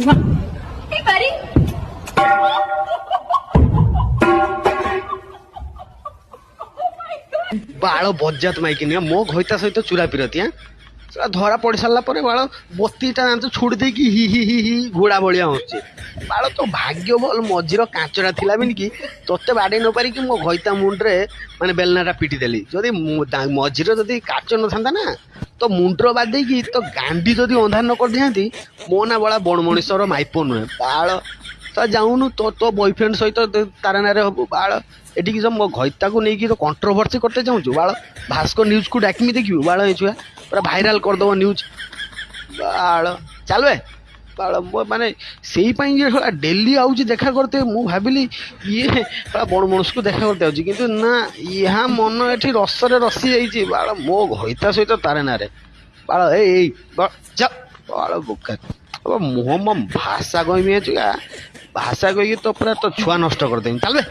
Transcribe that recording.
Hey, buddy. बाल बज्जात माइकिन मो घईता सहित चूरा पिरती धरा पड़ सारा पर बाल बत्तीटा दांत छुड़ दे कि हि हि हि हि घोड़ा भाया हूँ बाल तो भाग्य भल मझीर कांचरा थिला बिन कि तोते बाड़े न पारिकी मो घईता मुंड्रे माने बेलनाटा पिटी देली जदि मझीर जदि काच न था ना तो मुंड्र बादे कि तो गांडी जदि अंधार न कर दिखाती मो ना बड़ा बण मनीषर माइप नुहे बाल तो जाऊनु तो तो बॉयफ्रेंड सहित तार ना हबु बाल एटिक सब मो घईता को लेकिन तो कंट्रोवर्सी करते चाहूँ बाल भास्कर न्यूज को डाकमी देखिए बाल छुआ पूरा भाइराल करदेव न्यूज बाल चलवे बाल माने से डेली आऊँ देखा करते मु भाविली ये बड़ मनुष्य को देखा करते आऊँ किंतु ना यहाँ मन ये रसरे रसी जाइए बाल मो घईता सहित तारे ना बाल ए बाल बोका मुह मो भाषा कहमी चुआ भाषा कही तो पूरा तो छुआ नष्ट करदेवी चलवे